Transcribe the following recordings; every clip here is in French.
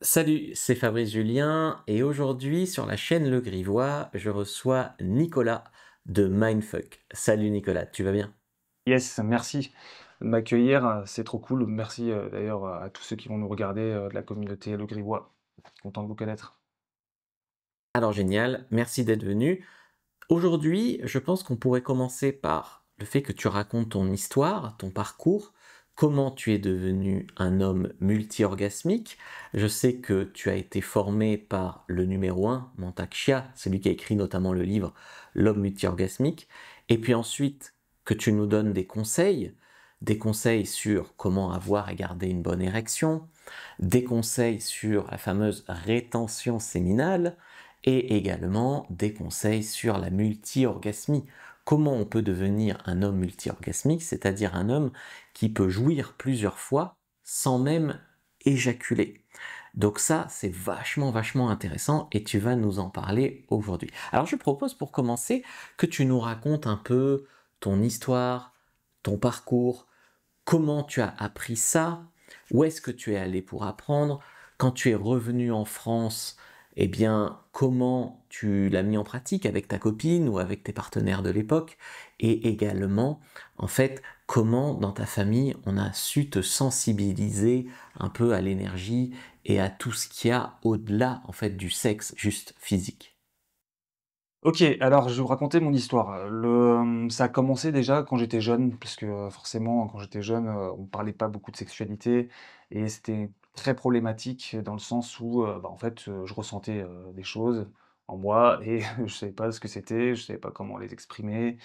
Salut, c'est Fabrice Julien et aujourd'hui sur la chaîne Le Grivois, je reçois Nicolas de Mindfuck. Salut Nicolas, tu vas bien? Yes, merci de m'accueillir, c'est trop cool. Merci, d'ailleurs, à tous ceux qui vont nous regarder, de la communauté Le Grivois. Content de vous connaître. Alors génial, merci d'être venu. Aujourd'hui, je pense qu'on pourrait commencer par le fait que tu racontes ton histoire, ton parcours, comment tu es devenu un homme multi-orgasmique. Je sais que tu as été formé par le numéro un, Mantak Chia, celui qui a écrit notamment le livre L'homme multi-orgasmique, et puis ensuite que tu nous donnes des conseils sur comment avoir et garder une bonne érection, des conseils sur la fameuse rétention séminale, et également des conseils sur la multi-orgasmie. Comment on peut devenir un homme multi-orgasmique, c'est-à-dire un homme qui peut jouir plusieurs fois sans même éjaculer. Donc ça, c'est vachement intéressant et tu vas nous en parler aujourd'hui. Alors je propose pour commencer que tu nous racontes un peu ton histoire, ton parcours, comment tu as appris ça, où est-ce que tu es allé pour apprendre, quand tu es revenu en France, eh bien, comment tu l'as mis en pratique avec ta copine ou avec tes partenaires de l'époque, et également, en fait, comment dans ta famille on a su te sensibiliser un peu à l'énergie et à tout ce qu'il y a au-delà, en fait, du sexe juste physique. OK, alors je vais vous raconter mon histoire. Ça a commencé déjà quand j'étais jeune, puisque, forcément quand j'étais jeune, on parlait pas beaucoup de sexualité et c'était très problématique dans le sens où, en fait, je ressentais, des choses en moi et je savais pas ce que c'était, je savais pas comment les exprimer.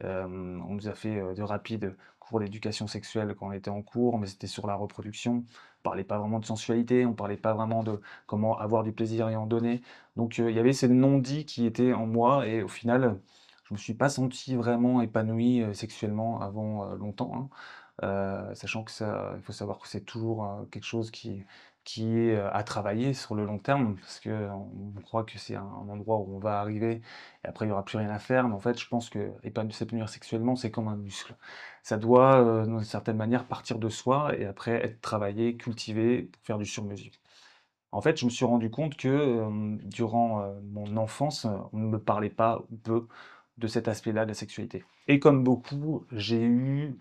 On nous a fait, de rapides cours d'éducation sexuelle quand on était en cours, mais c'était sur la reproduction. On parlait pas vraiment de sensualité, on parlait pas vraiment de comment avoir du plaisir et en donner. Donc, il y avait ces non-dits qui étaient en moi et au final, je me suis pas senti vraiment épanoui, sexuellement avant, longtemps, hein. Sachant que ça il faut savoir que c'est toujours, quelque chose qui est, à travailler sur le long terme parce qu'on croit que c'est un endroit où on va arriver et après il y aura plus rien à faire. Mais en fait, je pense que s'épanouir sexuellement, c'est comme un muscle. Ça doit, d'une certaine manière partir de soi et après être travaillé, cultivé pour faire du sur mesure. En fait, je me suis rendu compte que, durant, mon enfance, on ne me parlait pas ou peu de cet aspect-là de la sexualité et comme beaucoup, j'ai eu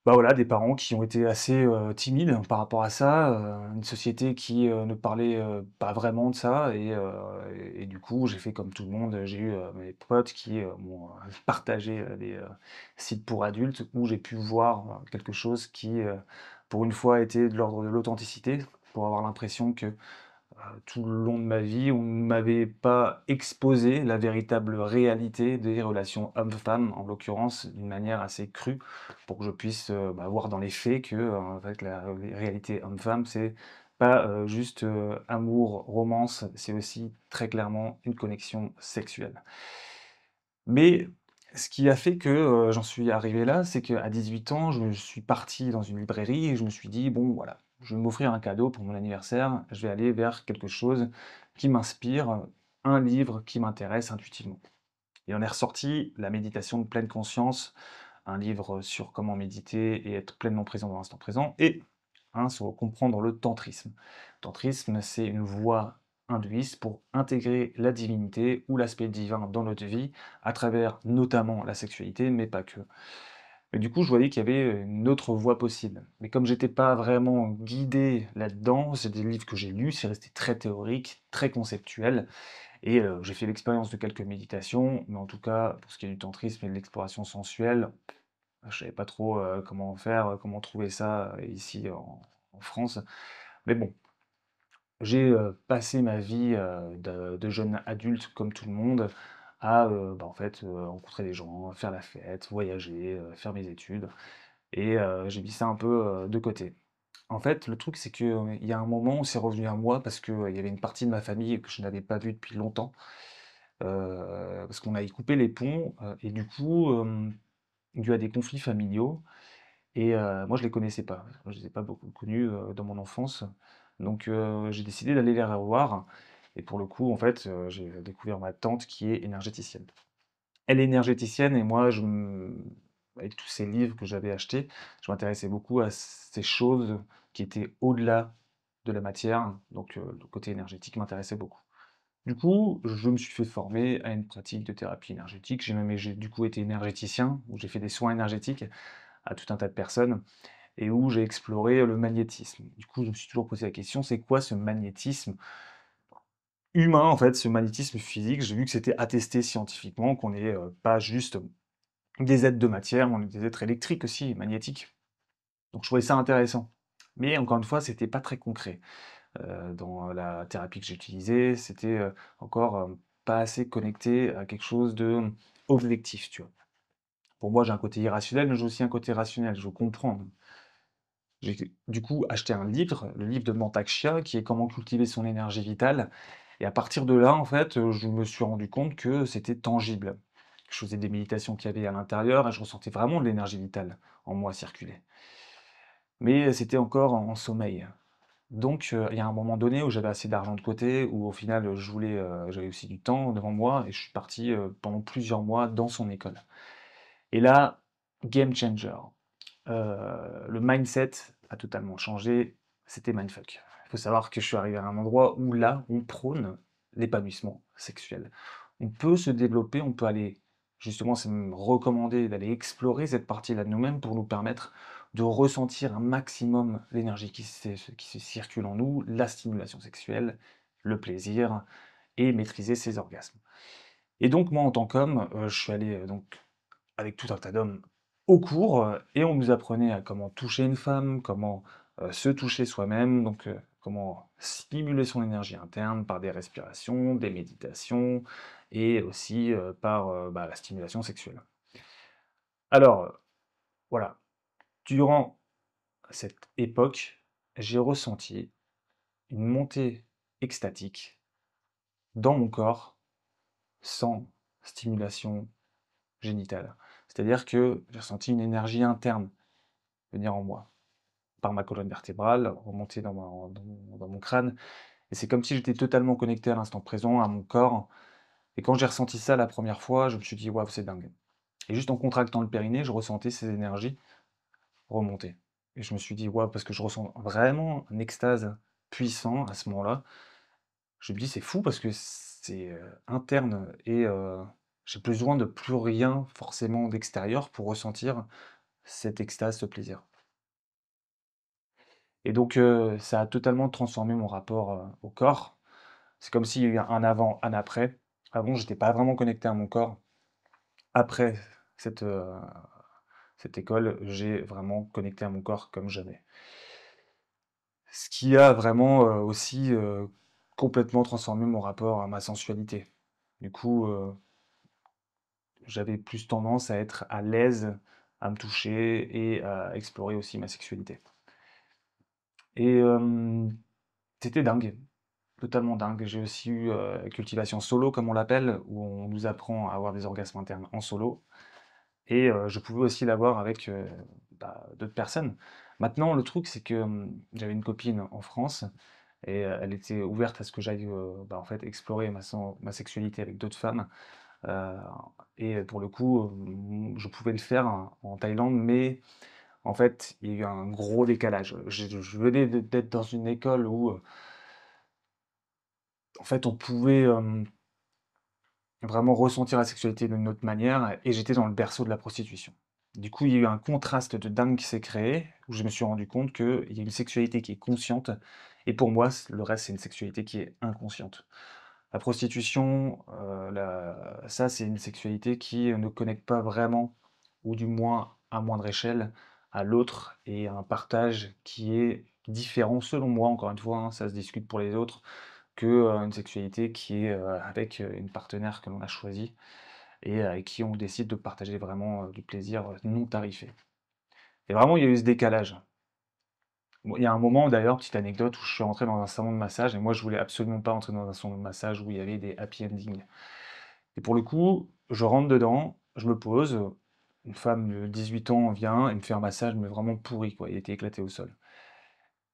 voilà, des parents qui ont été assez, timides par rapport à ça, une société qui, ne parlait, pas vraiment de ça et du coup, j'ai fait comme tout le monde, j'ai eu, mes potes qui, m'ont, partagé, des, sites pour adultes où j'ai pu voir, quelque chose qui, pour une fois était de l'ordre de l'authenticité, pour avoir l'impression que tout le long de ma vie, on ne m'avait pas exposé la véritable réalité des relations hommes-femmes, en l'occurrence, d'une manière assez crue, pour que je puisse, voir dans les faits que, en fait, la réalité homme-femme, c'est pas, juste, amour, romance, c'est aussi très clairement une connexion sexuelle. Mais ce qui a fait que, j'en suis arrivé là, c'est qu'à 18 ans, je suis parti dans une librairie et je me suis dit: «Bon voilà, je vais m'offrir un cadeau pour mon anniversaire, je vais aller vers quelque chose qui m'inspire, un livre qui m'intéresse intuitivement». Il en est ressorti La méditation de pleine conscience, un livre sur comment méditer et être pleinement présent dans l'instant présent et un sur comprendre le tantrisme. Tantrisme, c'est une voie hindouiste pour intégrer la divinité ou l'aspect divin dans notre vie à travers notamment la sexualité, mais pas que. Mais du coup, je voyais qu'il y avait une autre voie possible. Mais comme j'étais pas vraiment guidé là-dedans, c'est des livres que j'ai lus, c'est resté très théorique, très conceptuel, et j'ai fait l'expérience de quelques méditations, mais en tout cas, pour ce qui est du tantrisme et de l'exploration sensuelle, je savais pas trop, comment faire, comment trouver ça, ici en France. Mais bon, j'ai, passé ma vie, de jeune adulte comme tout le monde à, en fait, rencontrer des gens, faire la fête, voyager, faire mes études et j'ai mis ça un peu, de côté. En fait, le truc, c'est que, il y a un moment où c'est revenu à moi parce que, il y avait une partie de ma famille que je n'avais pas vue depuis longtemps, parce qu'on avait coupé les ponts, et du coup, dû à des conflits familiaux et moi je les connaissais pas. Je les ai pas beaucoup connus, dans mon enfance. Donc j'ai décidé d'aller les revoir et pour le coup, en fait, j'ai découvert ma tante qui est énergéticienne. Elle est énergéticienne et moi avec tous ces livres que j'avais achetés, je m'intéressais beaucoup à ces choses qui étaient au-delà. de la matière, donc le côté énergétique m'intéressait beaucoup. Du coup, je me suis fait former à une pratique de thérapie énergétique. J'ai du coup été énergéticien, où j'ai fait des soins énergétiques à tout un tas de personnes et où j'ai exploré le magnétisme. Du coup, je me suis toujours posé la question, c'est quoi ce magnétisme humain, en fait, ce magnétisme physique? J'ai vu que c'était attesté scientifiquement, qu'on n'est pas juste des êtres de matière, on est des êtres électriques aussi, magnétiques. Donc je trouvais ça intéressant. Mais encore une fois, c'était pas très concret. Dans la thérapie que j'ai utilisée, c'était, encore, pas assez connecté à quelque chose de objectif, tu vois? Pour moi, j'ai un côté irrationnel, mais j'ai aussi un côté rationnel, je veux comprendre. J'ai du coup acheté un livre, le livre de Mantak Chia, qui est «Comment cultiver son énergie vitale» et à partir de là, en fait, je me suis rendu compte que c'était tangible. Je faisais des méditations qu'il y avait à l'intérieur et je ressentais vraiment de l'énergie vitale en moi circuler. Mais c'était encore en sommeil. Donc, il y a un moment donné où j'avais assez d'argent de côté, où au final, j'avais aussi du temps devant moi et je suis parti, pendant plusieurs mois dans son école. Et là, game changer. Le mindset a totalement changé, c'était mindfuck. Il faut savoir que je suis arrivé à un endroit où là, on prône l'épanouissement sexuel. On peut se développer, on peut aller justement, c'est même recommandé d'aller explorer cette partie-là de nous-mêmes pour nous permettre de ressentir un maximum l'énergie qui se circule en nous, la stimulation sexuelle, le plaisir et maîtriser ses orgasmes. Et donc moi, en tant qu'homme, je suis allé, donc avec tout un tas d'hommes au cours, et on nous apprenait à comment toucher une femme, comment, se toucher soi-même, donc comment stimuler son énergie interne par des respirations, des méditations et aussi, par, la stimulation sexuelle. Alors, voilà, durant cette époque, j'ai ressenti une montée extatique dans mon corps sans stimulation génitale. C'est-à-dire que j'ai ressenti une énergie interne venir en moi, par ma colonne vertébrale, remonter dans mon crâne. Et c'est comme si j'étais totalement connecté à l'instant présent, à mon corps. Et quand j'ai ressenti ça la première fois, je me suis dit, waouh, c'est dingue. Et juste en contractant le périnée, je ressentais ces énergies remonter. Et je me suis dit, waouh, parce que je ressens vraiment une extase puissant à ce moment-là. Je me dis, c'est fou parce que c'est interne et j'ai besoin de plus rien forcément d'extérieur pour ressentir cette extase, ce plaisir. Et donc, ça a totalement transformé mon rapport, au corps. C'est comme s'il y a eu un avant, un après. Avant, j'étais pas vraiment connecté à mon corps. Après cette, heu, cette école, j'ai vraiment connecté à mon corps comme jamais. Ce qui a vraiment, aussi, complètement transformé mon rapport à ma sensualité. Du coup, j'avais plus tendance à être à l'aise, à me toucher et à explorer aussi ma sexualité. Et c'était dingue. Totalement dingue. J'ai aussi eu, cultivation solo comme on l'appelle, où on nous apprend à avoir des orgasmes internes en solo et je pouvais aussi l'avoir avec, d'autres personnes. Maintenant le truc c'est que, j'avais une copine en France et elle était ouverte à ce que j'aille, en fait explorer ma sexualité avec d'autres femmes, heu et pour le coup, je pouvais le faire en Thaïlande, mais en fait, il y a eu un gros décalage. Je venais d'être dans une école où, en fait on pouvait, vraiment ressentir la sexualité d'une autre manière et j'étais dans le berceau de la prostitution. Du coup, il y a eu un contraste de dingue qui s'est créé, où je me suis rendu compte qu'il y a une sexualité qui est consciente et pour moi, le reste, c'est une sexualité qui est inconsciente. La prostitution, ça, c'est une sexualité qui ne connecte pas vraiment, ou du moins à moindre échelle, à l'autre et à un partage qui est différent selon moi, encore une fois, hein, ça se discute pour les autres, que, une sexualité qui est, avec, une partenaire que l'on a choisie et avec qui on décide de partager vraiment, du plaisir, non tarifé. Et vraiment, il y a eu ce décalage. Bon, il y a un moment d'ailleurs, petite anecdote, où je suis rentré dans un salon de massage et moi je voulais absolument pas rentrer dans un salon de massage où il y avait des happy endings. Et pour le coup, je rentre dedans, je me pose, une femme de 18 ans vient et me fait un massage, mais vraiment pourri quoi, il était éclaté au sol.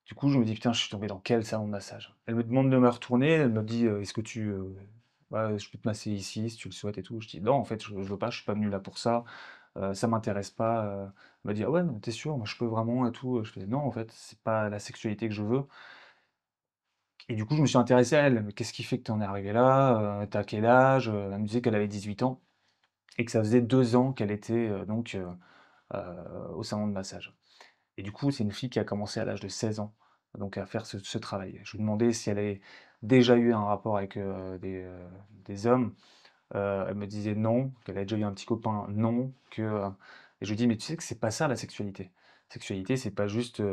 Du coup, je me dis: «Putain, je suis tombé dans quel salon de massage?» Elle me demande de me retourner, elle me dit: «Est-ce que je peux te masser ici si tu le souhaites et tout?» Je dis: «Non, en fait, je veux pas, je suis pas venu là pour ça, ça m'intéresse pas», Elle m'a dit: «Ah ouais, non, tu sûr? Moi, je peux vraiment et tout?» Je fais: «Non, en fait, c'est pas la sexualité que je veux» Et du coup, je me suis intéressé à elle. «Qu'est-ce qui fait que tu en es arrivé là? Tu quel âge?» Elle me disait qu'elle avait 18 ans et que ça faisait 2 ans qu'elle était, heu, au salon de massage. Et du coup, c'est une fille qui a commencé à l'âge de 16 ans, donc à faire ce travail. Je lui demandais si elle avait déjà eu un rapport avec, des hommes. Elle me disait non, qu'elle avait déjà eu un petit copain, non, et je lui dis: «Mais tu sais que c'est pas ça la sexualité. Sexualité, c'est pas juste,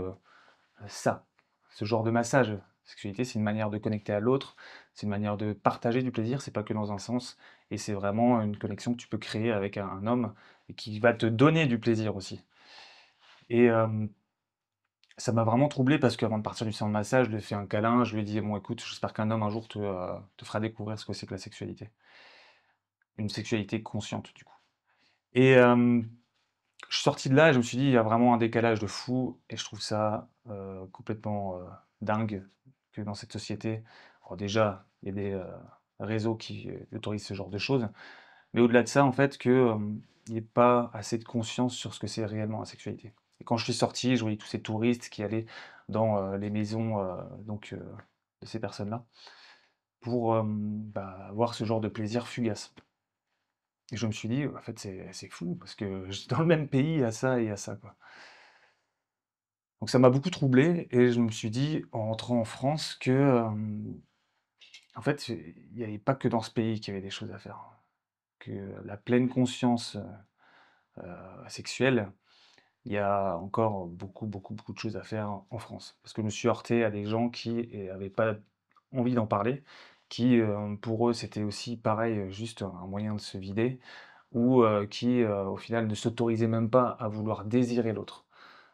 ça, ce genre de massage. Sexualité, c'est une manière de connecter à l'autre, c'est une manière de partager du plaisir, c'est pas que dans un sens et c'est vraiment une connexion que tu peux créer avec un homme et qui va te donner du plaisir aussi». Et ça m'a vraiment troublé parce qu'avant de partir du salon de massage, je lui ai fait un câlin, je lui ai dit: «Bon écoute, j'espère qu'un homme un jour te fera découvrir ce que c'est que la sexualité». Une sexualité consciente du coup. Et je suis sorti de là et je me suis dit: «Il y a vraiment un décalage de fou» et je trouve ça, complètement, dingue que dans cette société, alors déjà, il y a des, réseaux qui, autorisent ce genre de choses, mais au-delà de ça, en fait, il y ait pas assez de conscience sur ce que c'est réellement la sexualité. Et quand je suis sorti, je voyais tous ces touristes qui allaient dans, les maisons, de ces personnes-là pour, avoir ce genre de plaisir fugace. Et je me suis dit: «En fait, c'est fou parce que dans le même pays, il y a ça et il y a ça, quoi». Donc ça m'a beaucoup troublé et je me suis dit, en rentrant en France, en fait, il n'y avait pas que dans ce pays qu'il y avait des choses à faire. Que la pleine conscience, sexuelle, il y a encore beaucoup, beaucoup, beaucoup de choses à faire en France. Parce que je me suis heurté à des gens qui n'avaient pas envie d'en parler, pour eux, c'était aussi pareil, juste un moyen de se vider ou au final, ne s'autorisaient même pas à vouloir désirer l'autre.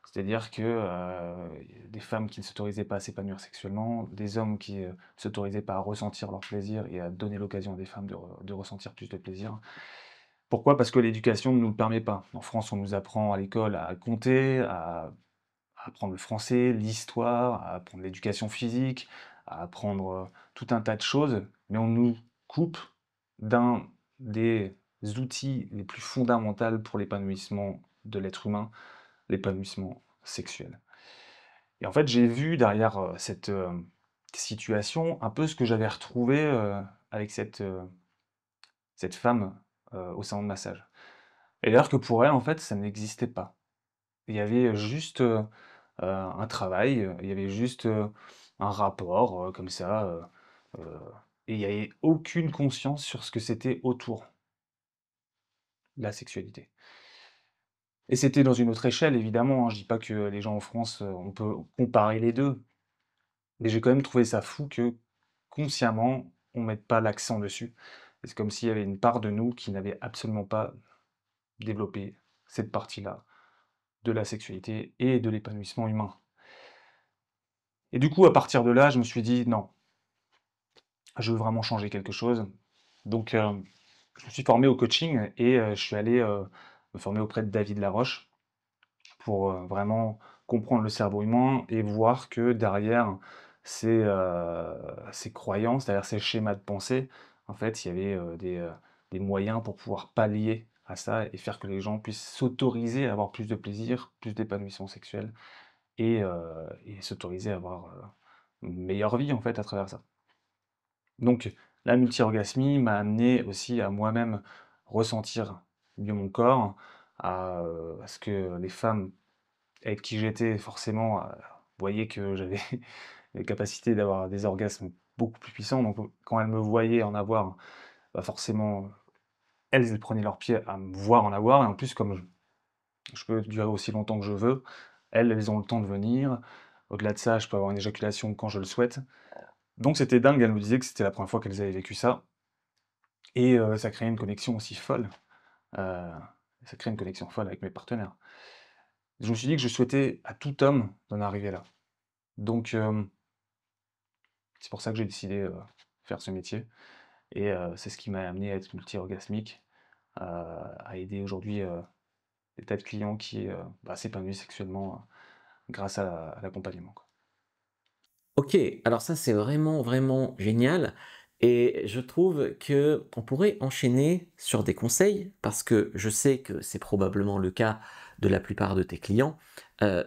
C'est-à-dire que, des femmes qui ne s'autorisaient pas à s'épanouir sexuellement, des hommes qui, ne s'autorisaient pas à ressentir leur plaisir et à donner l'occasion à des femmes de ressentir plus de plaisir. Pourquoi? Parce que l'éducation ne nous le permet pas. En France, on nous apprend à l'école à compter, à apprendre le français, l'histoire, à apprendre l'éducation physique, à apprendre, tout un tas de choses, mais on nous coupe d'un des outils les plus fondamentaux pour l'épanouissement de l'être humain, l'épanouissement sexuel. Et en fait, j'ai vu derrière, cette, situation un peu ce que j'avais retrouvé, avec cette femme, au salon de massage. Et d'ailleurs que pour elle, en fait, ça n'existait pas. Il y avait juste, un travail, il y avait juste, un rapport, comme ça, heu et il y avait aucune conscience sur ce que c'était autour, la sexualité. Et c'était dans une autre échelle évidemment, hein, je dis pas que les gens en France, on peut comparer les 2, mais j'ai quand même trouvé ça fou que, consciemment, on mette pas l'accent dessus. Et c'est comme s'il y avait une part de nous qui n'avait absolument pas développé cette partie-là de la sexualité et de l'épanouissement humain. Et du coup, à partir de là, je me suis dit: «Non, je veux vraiment changer quelque chose». Donc, je me suis formé au coaching et je suis allé, me former auprès de David Laroche pour, vraiment comprendre le cerveau humain et voir que derrière ces croyances, derrière ces schémas de pensée, en fait, il y avait, des moyens pour pouvoir pallier à ça et faire que les gens puissent s'autoriser à avoir plus de plaisir, plus d'épanouissement sexuel et s'autoriser à avoir, une meilleure vie, en fait, à travers ça. Donc la multi-orgasmie m'a amené aussi à moi-même ressentir mieux mon corps, à ce que les femmes avec qui j'étais forcément, voyaient que j'avais les capacités d'avoir des orgasmes beaucoup plus puissants. Donc quand elles me voyaient en avoir, bah, forcément, elles prenaient leur pied à me voir en avoir et en plus comme je peux durer aussi longtemps que je veux, elles ont le temps de venir. Au-delà de ça, je peux avoir une éjaculation quand je le souhaite. Donc c'était dingue, elles me disaient que c'était la première fois qu'elles avaient vécu ça et ça créait une connexion aussi folle, heu, ça crée une connexion folle avec mes partenaires. Je me suis dit que je souhaitais à tout homme d'en arriver là. Donc c'est pour ça que j'ai décidé, faire ce métier et c'est ce qui m'a amené à être multi-orgasmique, à aider aujourd'hui, des tas de clients qui, s'épanouissent sexuellement, grâce à l'accompagnement, quoi. Ok, alors ça c'est vraiment vraiment génial et je trouve que on pourrait enchaîner sur des conseils parce que je sais que c'est probablement le cas de la plupart de tes clients,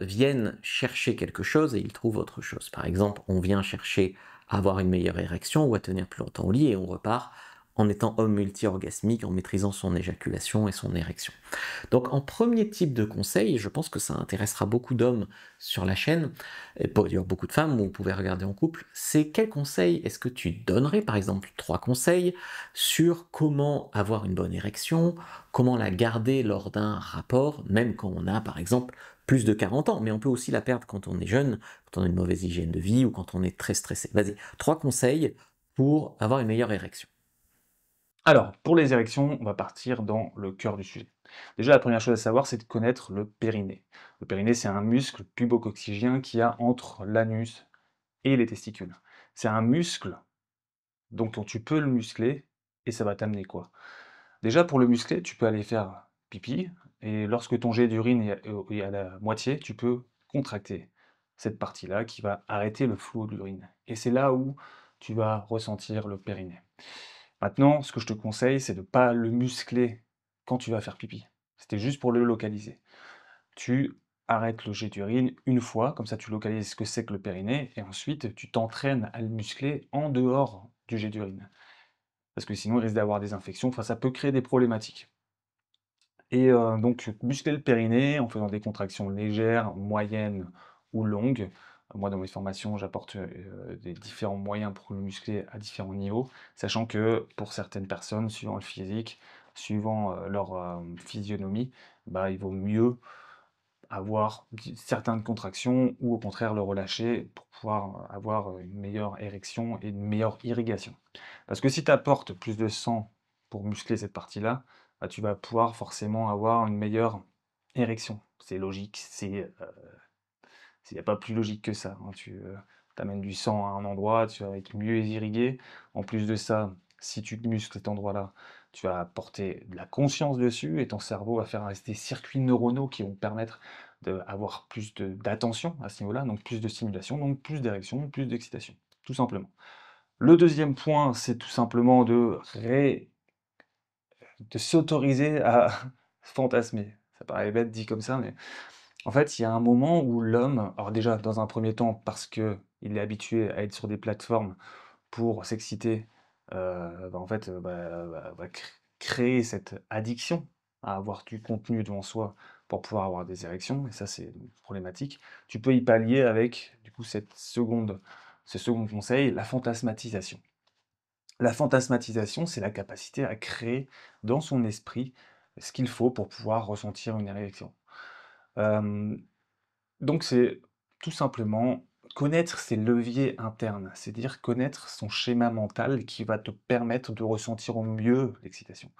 viennent chercher quelque chose et ils trouvent autre chose. Par exemple, on vient chercher à avoir une meilleure érection ou à tenir plus longtemps au lit et on repart en étant homme multi-orgasmique, en maîtrisant son éjaculation et son érection. Donc en premier type de conseil, je pense que ça intéressera beaucoup d'hommes sur la chaîne, et d'ailleurs beaucoup de femmes où vous pouvez regarder en couple, c'est quels conseils est-ce que tu donnerais, par exemple 3 conseils sur comment avoir une bonne érection, comment la garder lors d'un rapport, même quand on a par exemple plus de 40 ans, mais on peut aussi la perdre quand on est jeune, quand on a une mauvaise hygiène de vie ou quand on est très stressé. Vas-y, 3 conseils pour avoir une meilleure érection. Alors, pour les érections, on va partir dans le cœur du sujet. Déjà, la première chose à savoir, c'est de connaître le périnée. Le périnée, c'est un muscle pubococcygien qu'il y a entre l'anus et les testicules. C'est un muscle dont tu peux le muscler et ça va t'amener quoi? Déjà, pour le muscler, tu peux aller faire pipi et lorsque ton jet d'urine est à la moitié, tu peux contracter cette partie-là qui va arrêter le flot de l'urine. Et c'est là où tu vas ressentir le périnée. Maintenant, ce que je te conseille, c'est de ne pas le muscler quand tu vas faire pipi. C'était juste pour le localiser. Tu arrêtes le jet d'urine une fois, comme ça tu localises ce que c'est que le périnée, et ensuite tu t'entraînes à le muscler en dehors du jet d'urine. Parce que sinon il risque d'avoir des infections, enfin ça peut créer des problématiques. Et donc muscler le périnée en faisant des contractions légères, moyennes ou longues. Moi dans mes formations j'apporte des différents moyens pour le muscler à différents niveaux, sachant que pour certaines personnes, suivant le physique, suivant leur physionomie, bah, il vaut mieux avoir certaines contractions ou au contraire le relâcher pour pouvoir avoir une meilleure érection et une meilleure irrigation. Parce que si tu apportes plus de sang pour muscler cette partie-là, bah, tu vas pouvoir forcément avoir une meilleure érection. C'est logique, il n'y a pas plus logique que ça, hein. Tu amènes du sang à un endroit, tu vas être mieux irrigué. En plus de ça, si tu muscles cet endroit-là, tu vas apporter de la conscience dessus et ton cerveau va faire des circuits neuronaux qui vont permettre d'avoir plus d'attention à ce niveau-là, donc plus de stimulation, donc plus d'érection, plus d'excitation, tout simplement. Le deuxième point, c'est tout simplement de s'autoriser à fantasmer. Ça paraît bête dit comme ça, mais en fait, il y a un moment où l'homme, alors déjà, dans un premier temps, parce que il est habitué à être sur des plateformes pour s'exciter, bah, en fait, va créer cette addiction à avoir du contenu devant soi pour pouvoir avoir des érections, et ça, c'est problématique. Tu peux y pallier avec, du coup, ce second conseil, la fantasmatisation. La fantasmatisation, c'est la capacité à créer dans son esprit ce qu'il faut pour pouvoir ressentir une érection. Hem donc c'est tout simplement connaître ses leviers internes, c'est-à-dire connaître son schéma mental qui va te permettre de ressentir au mieux l'excitation.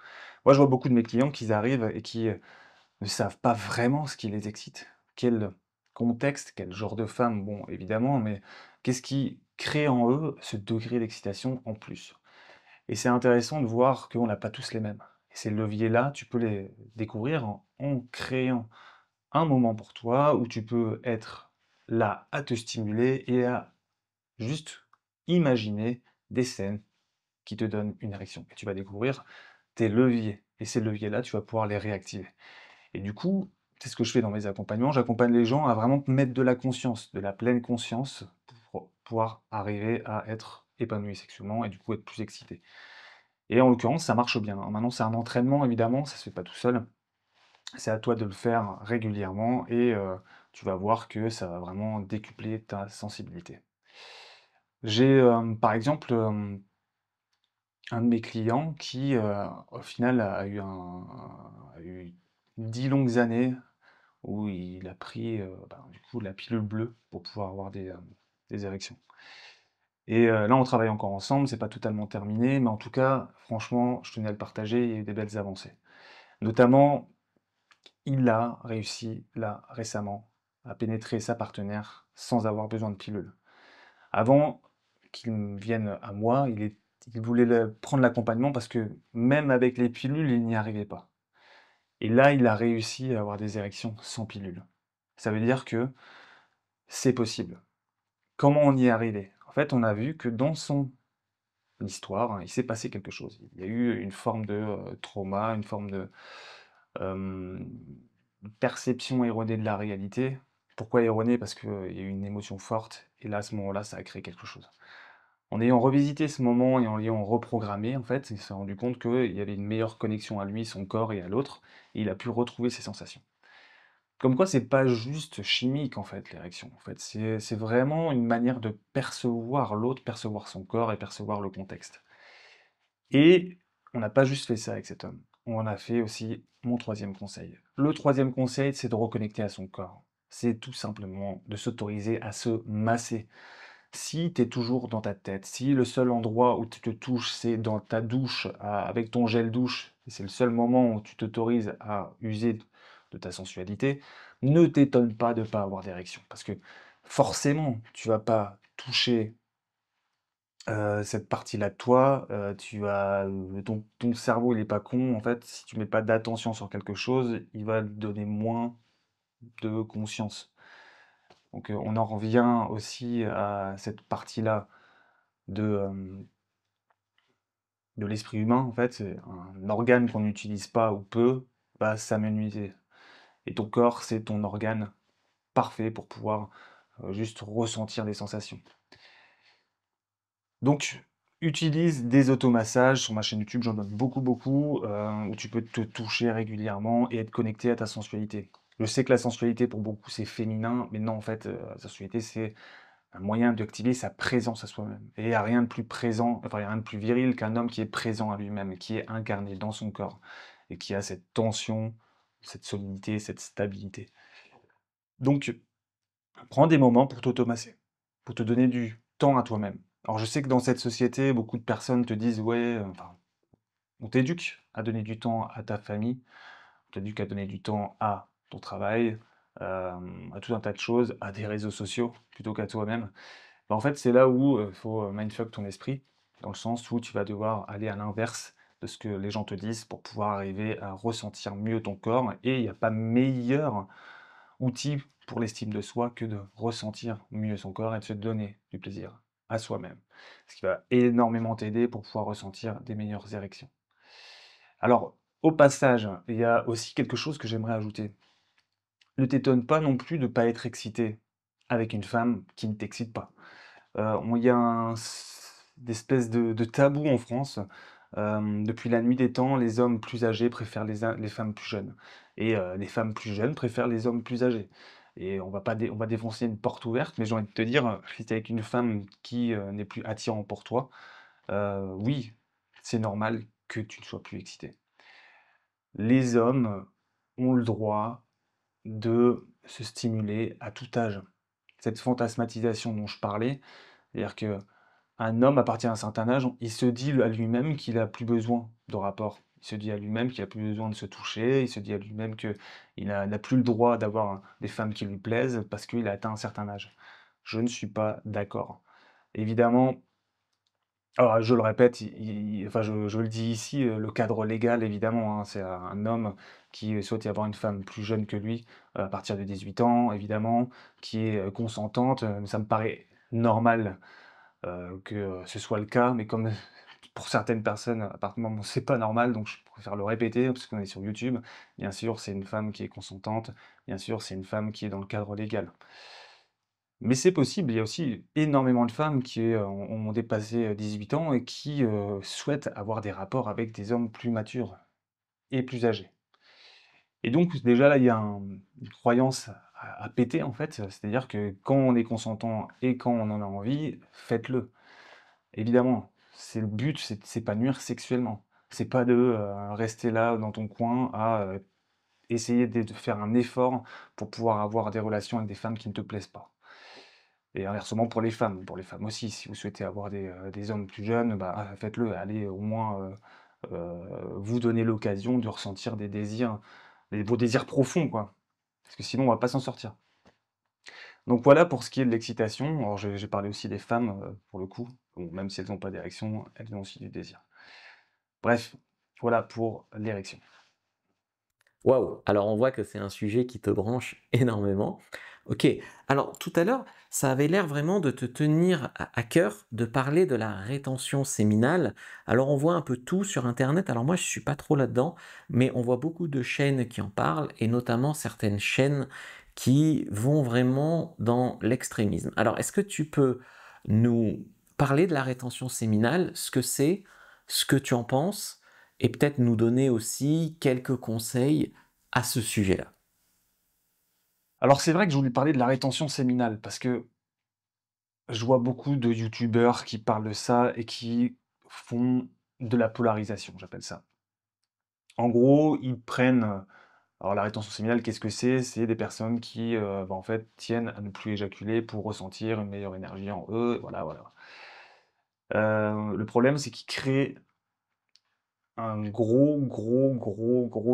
Moi, je vois beaucoup de mes clients qui arrivent et qui, ne savent pas vraiment ce qui les excite. Quel contexte, quel genre de femme, bon évidemment, mais qu'est-ce qui crée en eux ce degré d'excitation en plus? Et c'est intéressant de voir qu'on n'a pas tous les mêmes. Et ces leviers-là, tu peux les découvrir en créant un moment pour toi où tu peux être là à te stimuler et à juste imaginer des scènes qui te donnent une érection. Et tu vas découvrir tes leviers. Et ces leviers-là, tu vas pouvoir les réactiver. Et du coup, c'est ce que je fais dans mes accompagnements. J'accompagne les gens à vraiment mettre de la conscience, de la pleine conscience, pour pouvoir arriver à être épanoui sexuellement et du coup être plus excité. Et en l'occurrence, ça marche bien, hein. Maintenant, c'est un entraînement, évidemment, ça se fait pas tout seul. C'est à toi de le faire régulièrement et tu vas voir que ça va vraiment décupler ta sensibilité. J'ai, par exemple, un de mes clients qui, au final a eu 10 longues années où il a pris, du coup la pilule bleue pour pouvoir avoir des érections. Et là on travaille encore ensemble, c'est pas totalement terminé, mais en tout cas, franchement, je tenais à le partager, il y a eu des belles avancées. Notamment, il a réussi, là, récemment, à pénétrer sa partenaire sans avoir besoin de pilule. Avant qu'il me vienne à moi, il voulait prendre l'accompagnement parce que même avec les pilules, il n'y arrivait pas. Et là, il a réussi à avoir des érections sans pilule. Ça veut dire que c'est possible. Comment on y est arrivé? En fait, on a vu que dans son histoire, hein, il s'est passé quelque chose. Il y a eu une forme de trauma, une forme de Hem, perception erronée de la réalité. Pourquoi erronée? Parce qu'il y a eu une émotion forte et là, à ce moment-là, ça a créé quelque chose. En ayant revisité ce moment et en l'ayant reprogrammé, en fait, il s'est rendu compte qu'il y avait une meilleure connexion à lui, son corps et à l'autre, et il a pu retrouver ses sensations. Comme quoi, c'est pas juste chimique, en fait, l'érection. En fait, c'est vraiment une manière de percevoir l'autre, percevoir son corps et percevoir le contexte. Et on n'a pas juste fait ça avec cet homme. On a fait aussi mon troisième conseil. Le troisième conseil, c'est de reconnecter à son corps. C'est tout simplement de s'autoriser à se masser. Si tu es toujours dans ta tête, si le seul endroit où tu te touches, c'est dans ta douche, avec ton gel douche, et c'est le seul moment où tu t'autorises à user de ta sensualité, ne t'étonne pas de ne pas avoir d'érection. Parce que forcément, tu vas pas toucher cette partie-là de toi, tu vas, ton cerveau, il est pas con, en fait, si tu mets pas d'attention sur quelque chose, il va te donner moins de conscience. Donc, on en revient aussi à cette partie-là de, de l'esprit humain, en fait, c'est un organe qu'on n'utilise pas ou peu, va s'amenuiser. Et ton corps, c'est ton organe parfait pour pouvoir, juste ressentir des sensations. Donc, utilise des automassages. Sur ma chaîne YouTube, j'en donne beaucoup, beaucoup, où tu peux te toucher régulièrement et être connecté à ta sensualité. Je sais que la sensualité, pour beaucoup, c'est féminin, mais non, en fait, la sensualité, c'est un moyen d'activer sa présence à soi-même. Et il n'y a rien de plus présent, enfin, il n'y a rien de plus viril qu'un homme qui est présent à lui-même, et qui est incarné dans son corps, et qui a cette tension, cette solidité, cette stabilité. Donc, prends des moments pour t'automasser, pour te donner du temps à toi-même. Alors je sais que dans cette société, beaucoup de personnes te disent, ouais, enfin, on t'éduque à donner du temps à ta famille, on t'éduque à donner du temps à ton travail, à tout un tas de choses, à des réseaux sociaux, plutôt qu'à toi-même. En fait, c'est là où il faut mindfuck ton esprit, dans le sens où tu vas devoir aller à l'inverse de ce que les gens te disent pour pouvoir arriver à ressentir mieux ton corps. Et il n'y a pas meilleur outil pour l'estime de soi que de ressentir mieux son corps et de se donner du plaisir à soi-même. Ce qui va énormément t'aider pour pouvoir ressentir des meilleures érections. Alors, au passage, il y a aussi quelque chose que j'aimerais ajouter. Ne t'étonne pas non plus de ne pas être excité avec une femme qui ne t'excite pas. Il y a d'espèce de tabou en France. Depuis la nuit des temps, les hommes plus âgés préfèrent les femmes plus jeunes. Et les femmes plus jeunes préfèrent les hommes plus âgés. Et on va pas on va défoncer une porte ouverte, mais j'ai envie de te dire, si tu es avec une femme qui n'est plus attirante pour toi, oui, c'est normal que tu ne sois plus excité. Les hommes ont le droit de se stimuler à tout âge. Cette fantasmatisation dont je parlais, c'est-à-dire que un homme, à partir d'un certain âge, il se dit à lui-même qu'il a plus besoin de rapport. Il se dit à lui-même qu'il a plus besoin de se toucher. Il se dit à lui-même qu'il n'a plus le droit d'avoir des femmes qui lui plaisent parce qu'il a atteint un certain âge. Je ne suis pas d'accord. Évidemment, alors je le répète, enfin je le dis ici, le cadre légal, évidemment, hein, c'est un homme qui souhaite y avoir une femme plus jeune que lui, à partir de 18 ans, évidemment, qui est consentante. Ça me paraît normal que ce soit le cas, mais comme pour certaines personnes, apparemment, c'est pas normal, donc je préfère le répéter, parce qu'on est sur YouTube. Bien sûr, c'est une femme qui est consentante, bien sûr, c'est une femme qui est dans le cadre légal. Mais c'est possible, il y a aussi énormément de femmes qui ont dépassé 18 ans et qui souhaitent avoir des rapports avec des hommes plus matures et plus âgés. Et donc déjà là, il y a une croyance à péter en fait, c'est-à-dire que quand on est consentant et quand on en a envie, faites-le. Évidemment, c'est le but, c'est de s'épanouir sexuellement. C'est pas de rester là dans ton coin à essayer de faire un effort pour pouvoir avoir des relations avec des femmes qui ne te plaisent pas. Et inversement pour les femmes aussi, si vous souhaitez avoir des hommes plus jeunes, bah, faites-le, allez au moins vous donner l'occasion de ressentir des désirs, vos désirs profonds, quoi. Parce que sinon, on va pas s'en sortir. Donc voilà pour ce qui est de l'excitation. Alors j'ai parlé aussi des femmes, pour le coup. Bon, même si elles n'ont pas d'érection, elles ont aussi du désir. Bref, voilà pour l'érection. Waouh! Alors on voit que c'est un sujet qui te branche énormément. Ok, alors tout à l'heure, ça avait l'air vraiment de te tenir à cœur de parler de la rétention séminale. Alors on voit un peu tout sur Internet. Alors moi je suis pas trop là-dedans, mais on voit beaucoup de chaînes qui en parlent et notamment certaines chaînes qui vont vraiment dans l'extrémisme. Alors est-ce que tu peux nous parler de la rétention séminale, ce que c'est, ce que tu en penses, et peut-être nous donner aussi quelques conseils à ce sujet-là. Alors c'est vrai que je voulais parler de la rétention séminale parce que je vois beaucoup de youtubeurs qui parlent de ça et qui font de la polarisation, j'appelle ça. En gros, ils prennent, alors la rétention séminale, qu'est-ce que c'est? C'est des personnes qui, en fait, tiennent à ne plus éjaculer pour ressentir une meilleure énergie en eux, voilà, voilà. Le problème, c'est qu'ils créent un gros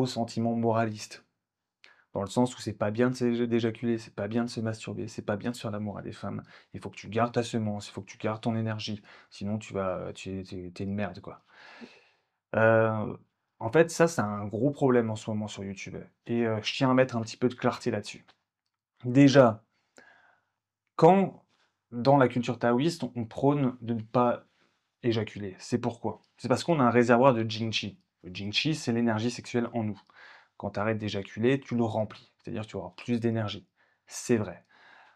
sentiment moraliste. Dans le sens où c'est pas bien de d'éjaculer, c'est pas bien de se masturber, c'est pas bien de faire l'amour à des femmes. Il faut que tu gardes ta semence, il faut que tu gardes ton énergie, sinon tu es une merde, quoi. Heu, En fait, ça, c'est un gros problème en ce moment sur YouTube et je tiens à mettre un petit peu de clarté là-dessus. Déjà, quand dans la culture taoïste, on prône de ne pas éjaculer, c'est pourquoi? C'est parce qu'on a un réservoir de Jing-Chi. Le Jing-Chi, c'est l'énergie sexuelle en nous. Quand tu arrêtes d'éjaculer, tu le remplis, c'est-à-dire que tu auras plus d'énergie. C'est vrai.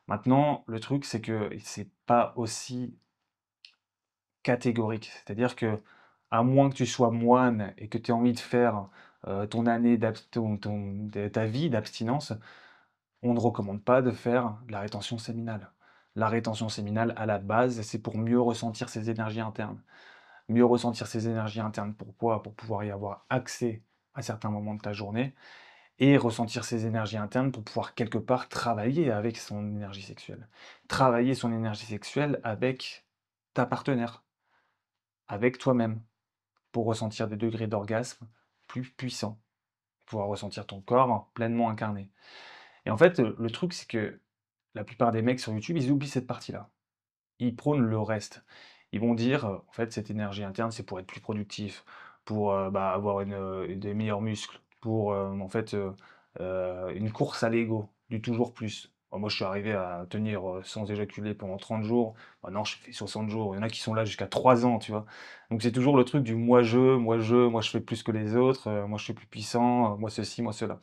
Maintenant, le truc, c'est que c'est pas aussi catégorique. C'est-à-dire que, à moins que tu sois moine et que tu aies envie de faire ton année ta vie d'abstinence, on ne recommande pas de faire de la rétention séminale. La rétention séminale, à la base, c'est pour mieux ressentir ses énergies internes. Mieux ressentir ses énergies internes, pourquoi? Pour pouvoir y avoir accès à certains moments de ta journée et ressentir ses énergies internes pour pouvoir quelque part travailler avec son énergie sexuelle. Travailler son énergie sexuelle avec ta partenaire, avec toi-même, pour ressentir des degrés d'orgasme plus puissants, pouvoir ressentir ton corps pleinement incarné. Et en fait, le truc, c'est que la plupart des mecs sur YouTube, ils oublient cette partie-là. Ils prônent le reste. Ils vont dire, en fait, cette énergie interne, c'est pour être plus productif, pour, avoir des meilleurs muscles, pour, en fait, une course à l'ego, du toujours plus. Moi, je suis arrivé à tenir, sans éjaculer pendant 30 jours. Maintenant, je fais 60 jours. Il y en a qui sont là jusqu'à 3 ans, tu vois? Donc c'est toujours le truc du moi je fais plus que les autres, moi je suis plus puissant, moi ceci, moi cela.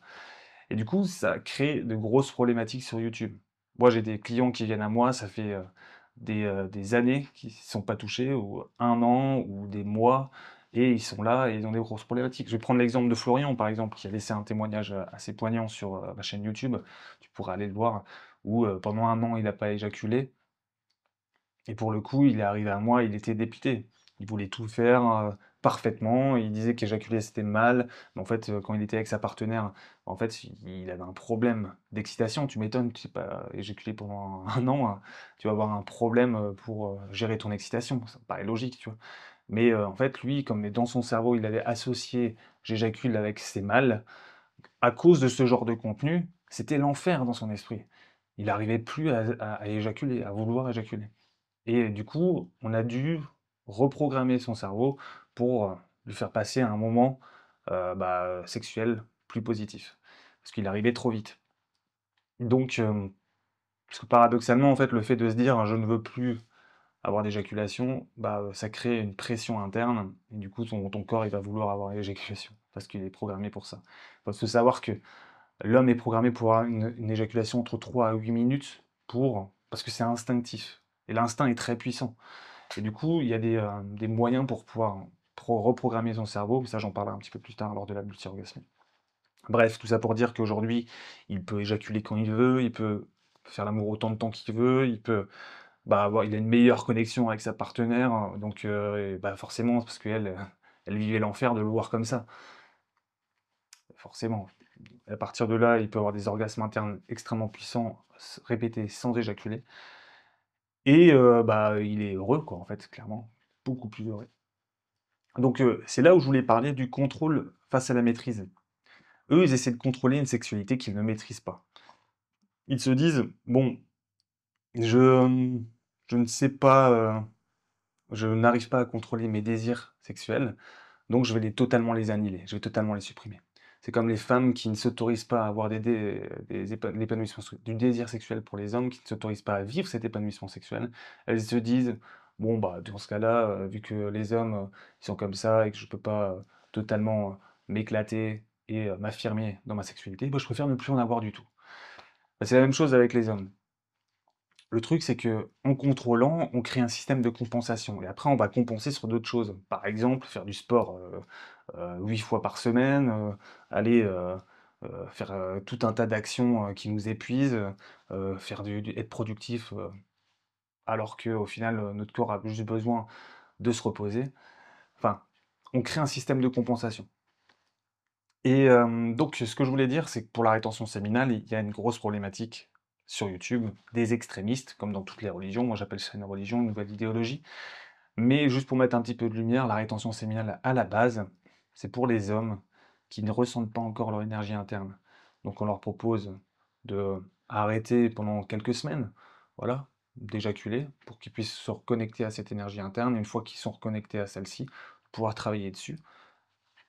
Et du coup, ça crée de grosses problématiques sur YouTube. Moi, j'ai des clients qui viennent à moi, ça fait, des années qu'ils ne sont pas touchés ou 1 an ou des mois et ils sont là et ils ont des grosses problématiques. Je vais prendre l'exemple de Florian, par exemple, qui a laissé un témoignage, assez poignant sur, ma chaîne YouTube. Tu pourras aller le voir, où, pendant 1 an, il n'a pas éjaculé et pour le coup, il est arrivé à moi, il était dépité. Il voulait tout faire, parfaitement, il disait qu'éjaculer c'était mal, mais en fait, quand il était avec sa partenaire, en fait, il avait un problème d'excitation. Tu m'étonnes, tu sais pas éjaculer pendant 1 an, tu vas avoir un problème, pour, gérer ton excitation. Ça me paraît logique, tu vois? Mais, en fait, lui, comme dans son cerveau, il avait associé «j'éjacule» avec «c'est mal», à cause de ce genre de contenu, c'était l'enfer dans son esprit. Il n'arrivait plus à éjaculer, à vouloir éjaculer. Et du coup, on a dû reprogrammer son cerveau pour, lui faire passer à un moment, sexuel plus positif. Parce qu'il arrivait trop vite. Donc, parce que paradoxalement, en fait, le fait de se dire: «Je ne veux plus avoir d'éjaculation», ça crée une pression interne et du coup, ton corps, il va vouloir avoir l'éjaculation parce qu'il est programmé pour ça. Il faut savoir que l'homme est programmé pour avoir une éjaculation entre 3 à 8 minutes parce que c'est instinctif et l'instinct est très puissant. Et du coup, il y a des moyens pour pouvoir reprogrammer son cerveau, mais ça j'en parlerai un petit peu plus tard lors de la multi-orgasmie. Bref, tout ça pour dire qu'aujourd'hui, il peut éjaculer quand il veut, il peut faire l'amour autant de temps qu'il veut, il a une meilleure connexion avec sa partenaire, donc et forcément, parce qu'elle, elle vivait l'enfer de le voir comme ça, forcément. À partir de là, il peut avoir des orgasmes internes extrêmement puissants, répétés sans éjaculer et il est heureux quoi, en fait, clairement, beaucoup plus heureux. Donc c'est là où je voulais parler du contrôle face à la maîtrise. Eux, ils essaient de contrôler une sexualité qu'ils ne maîtrisent pas. Ils se disent: «Bon, je, je ne sais pas, je n'arrive pas à contrôler mes désirs sexuels, donc je vais totalement les annihiler, je vais totalement les supprimer». C'est comme les femmes qui ne s'autorisent pas à avoir l'épanouissement du désir sexuel pour les hommes, qui ne s'autorisent pas à vivre cet épanouissement sexuel. Elles se disent: «Bon, dans ce cas-là, vu que les hommes, ils sont comme ça et que je peux pas, totalement, m'éclater et m'affirmer dans ma sexualité, je préfère ne plus en avoir du tout». C'est la même chose avec les hommes. Le truc, c'est que en contrôlant, on crée un système de compensation et après on va compenser sur d'autres choses. Par exemple, faire du sport, 8 fois par semaine, aller, faire, tout un tas d'actions, qui nous épuisent, faire du être productif, alors qu'au final, notre corps a juste besoin de se reposer. Enfin, on crée un système de compensation et donc ce que je voulais dire, c'est que pour la rétention séminale, il y a une grosse problématique sur YouTube, des extrémistes, comme dans toutes les religions. Moi, j'appelle ça une religion, une nouvelle idéologie. Mais juste pour mettre un petit peu de lumière, la rétention séminale, à la base, c'est pour les hommes qui ne ressentent pas encore leur énergie interne. Donc on leur propose de arrêter pendant quelques semaines, voilà, d'éjaculer, pour qu'ils puissent se reconnecter à cette énergie interne. Et une fois qu'ils sont reconnectés à celle-ci, pouvoir travailler dessus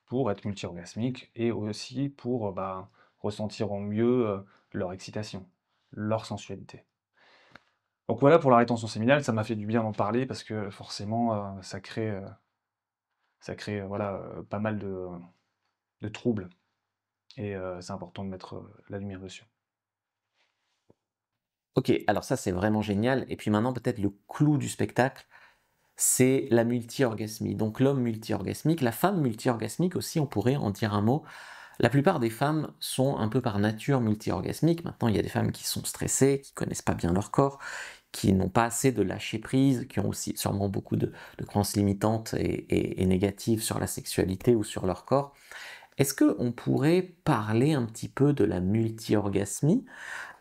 pour être multi-orgasmique et aussi pour bah, ressentir au mieux leur excitation, leur sensualité. Donc voilà pour la rétention séminale, ça m'a fait du bien d'en parler parce que forcément ça crée voilà, pas mal de troubles et c'est important de mettre, la lumière dessus. Ok, alors ça c'est vraiment génial. Et puis maintenant peut-être le clou du spectacle, c'est la multi-orgasmie. Donc l'homme multi-orgasmique, la femme multi-orgasmique aussi, on pourrait en dire un mot. La plupart des femmes sont un peu par nature multi-orgasmiques. Maintenant, il y a des femmes qui sont stressées, qui connaissent pas bien leur corps, qui n'ont pas assez de lâcher prise, qui ont aussi sûrement beaucoup de croyances limitantes et négatives sur la sexualité ou sur leur corps. Est-ce qu'on pourrait parler un petit peu de la multi-orgasmie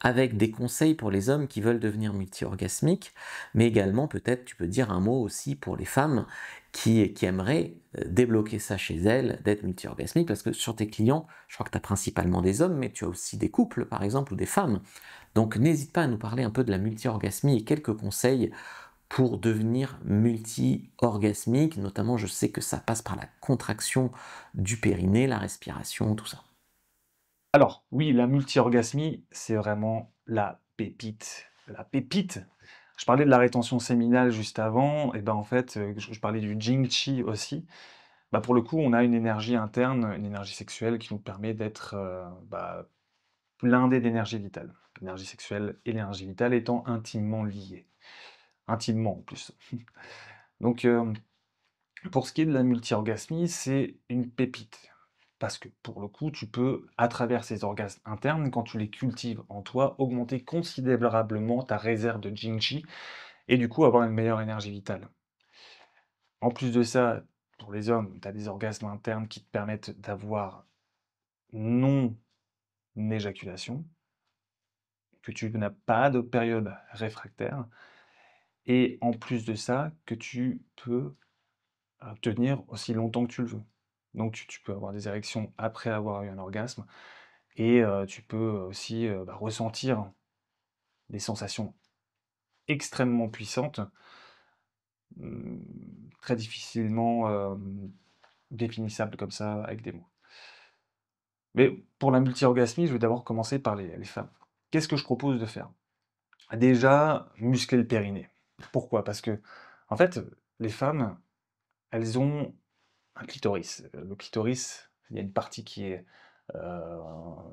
avec des conseils pour les hommes qui veulent devenir multi-orgasmiques, mais également peut-être tu peux dire un mot aussi pour les femmes qui aimeraient débloquer ça chez elles, d'être multi-orgasmiques, parce que sur tes clients, je crois que tu as principalement des hommes, mais tu as aussi des couples par exemple ou des femmes. Donc n'hésite pas à nous parler un peu de la multi-orgasmie et quelques conseils pour devenir multi-orgasmique, notamment je sais que ça passe par la contraction du périnée, la respiration, tout ça. Alors oui, la multi-orgasmie, c'est vraiment la pépite. La pépite! Je parlais de la rétention séminale juste avant et ben, en fait, je parlais du Jing Chi aussi. Bah, pour le coup, on a une énergie interne, une énergie sexuelle qui nous permet d'être, bah, blindés d'énergie vitale. L'énergie sexuelle et l'énergie vitale étant intimement liées. Intimement en plus. Donc, pour ce qui est de la multi-orgasmie, c'est une pépite. Parce que pour le coup, tu peux, à travers ces orgasmes internes, quand tu les cultives en toi, augmenter considérablement ta réserve de Jingqi et du coup avoir une meilleure énergie vitale. En plus de ça, pour les hommes, tu as des orgasmes internes qui te permettent d'avoir non-éjaculation, que tu n'as pas de période réfractaire, et en plus de ça, que tu peux tenir aussi longtemps que tu le veux. Donc tu peux avoir des érections après avoir eu un orgasme et tu peux aussi, bah, ressentir des sensations extrêmement puissantes, très difficilement, définissables comme ça avec des mots. Mais pour la multi-orgasmie, je vais d'abord commencer par les femmes. Qu'est-ce que je propose de faire? Déjà, muscler le périnée. Pourquoi? Parce que en fait, les femmes, elles ont un clitoris. Le clitoris, il y a une partie qui est heu,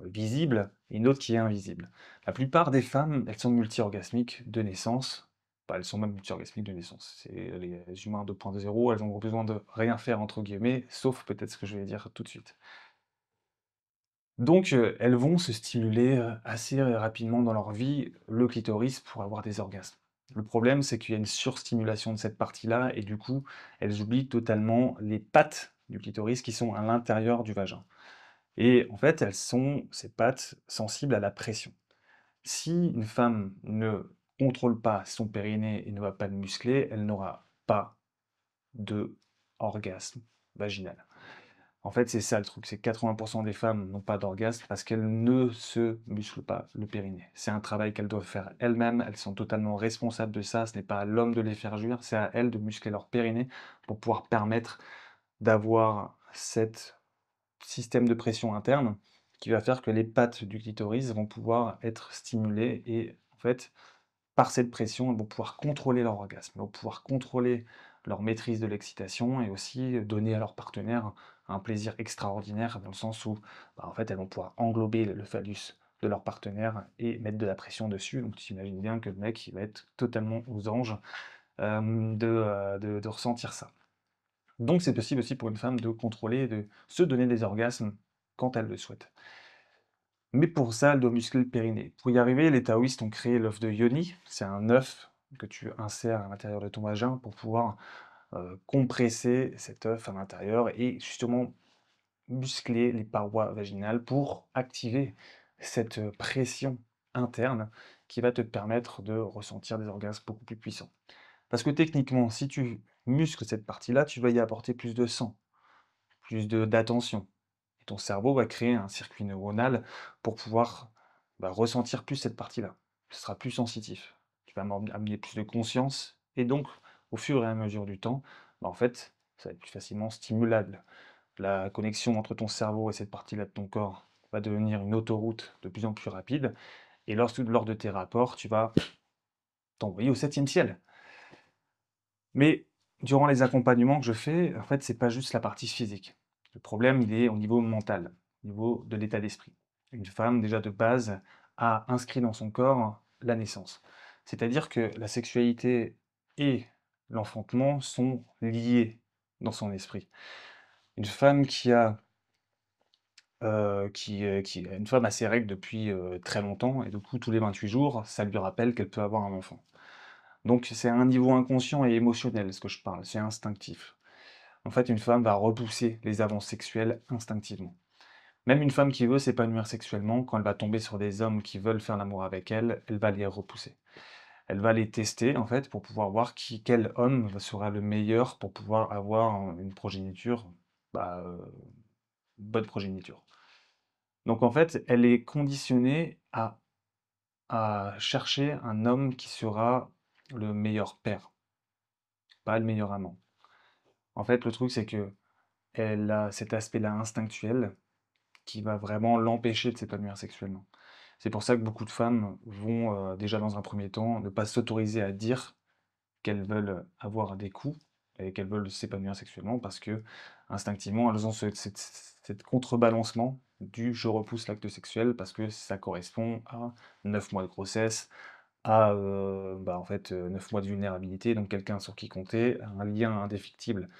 visible et une autre qui est invisible. La plupart des femmes, elles sont multi-orgasmiques de naissance. Bah, elles sont même multi-orgasmiques de naissance. C'est les humains 2.0, elles ont besoin de «rien faire» entre guillemets, sauf peut-être ce que je vais dire tout de suite. Donc elles vont se stimuler, assez rapidement dans leur vie, le clitoris pour avoir des orgasmes. Le problème, c'est qu'il y a une surstimulation de cette partie-là et du coup, elles oublient totalement les pattes du clitoris qui sont à l'intérieur du vagin. Et en fait, elles sont, ces pattes, sensibles à la pression. Si une femme ne contrôle pas son périnée et ne va pas le muscler, elle n'aura pas de orgasme vaginal. En fait, c'est ça le truc, c'est que 80% des femmes n'ont pas d'orgasme parce qu'elles ne se musclent pas le périnée. C'est un travail qu'elles doivent faire elles-mêmes, elles sont totalement responsables de ça, ce n'est pas à l'homme de les faire jouir, c'est à elles de muscler leur périnée pour pouvoir permettre d'avoir cet système de pression interne qui va faire que les pattes du clitoris vont pouvoir être stimulées et en fait, par cette pression, elles vont pouvoir contrôler leur orgasme, elles vont pouvoir contrôler leur maîtrise de l'excitation et aussi donner à leur partenaire un plaisir extraordinaire dans le sens où, bah, en fait, elles vont pouvoir englober le phallus de leur partenaire et mettre de la pression dessus. Donc tu imagines bien que le mec, il va être totalement aux anges de ressentir ça. Donc c'est possible aussi pour une femme de contrôler, de se donner des orgasmes quand elle le souhaite. Mais pour ça, elle doit muscler le périnée. Pour y arriver, les taoïstes ont créé l'œuf de Yoni. C'est un œuf que tu insères à l'intérieur de ton vagin pour pouvoir compresser cet œuf à l'intérieur et justement muscler les parois vaginales pour activer cette pression interne qui va te permettre de ressentir des orgasmes beaucoup plus puissants. Parce que techniquement, si tu muscles cette partie-là, tu vas y apporter plus de sang, plus d'attention. Et ton cerveau va créer un circuit neuronal pour pouvoir ressentir plus cette partie-là. Ce sera plus sensitif. Tu vas amener plus de conscience et donc, au fur et à mesure du temps, en fait, ça va être plus facilement stimulable. La connexion entre ton cerveau et cette partie-là de ton corps va devenir une autoroute de plus en plus rapide. Et lors de tes rapports, tu vas t'envoyer au septième ciel. Mais durant les accompagnements que je fais, en fait, c'est pas juste la partie physique. Le problème, il est au niveau mental, au niveau de l'état d'esprit. Une femme, déjà de base, a inscrit dans son corps la naissance. C'est-à-dire que la sexualité et l'enfantement sont liés dans son esprit. Une femme qui une femme a ses règles depuis très longtemps, et du coup, tous les 28 jours, ça lui rappelle qu'elle peut avoir un enfant. Donc c'est un niveau inconscient et émotionnel, ce que je parle, c'est instinctif. En fait, une femme va repousser les avances sexuelles instinctivement. Même une femme qui veut s'épanouir sexuellement, quand elle va tomber sur des hommes qui veulent faire l'amour avec elle, elle va les repousser. Elle va les tester, en fait, pour pouvoir voir quel homme sera le meilleur pour pouvoir avoir une progéniture, bah, bonne progéniture. Donc en fait, elle est conditionnée à chercher un homme qui sera le meilleur père, pas le meilleur amant. En fait, le truc, c'est que elle a cet aspect-là instinctuel qui va vraiment l'empêcher de s'épanouir sexuellement. C'est pour ça que beaucoup de femmes vont, déjà dans un premier temps, ne pas s'autoriser à dire qu'elles veulent avoir des coups et qu'elles veulent s'épanouir sexuellement parce que instinctivement, elles ont cette contrebalancement du je repousse l'acte sexuel parce que ça correspond à 9 mois de grossesse, à 9 mois de vulnérabilité, donc quelqu'un sur qui compter, un lien indéfectible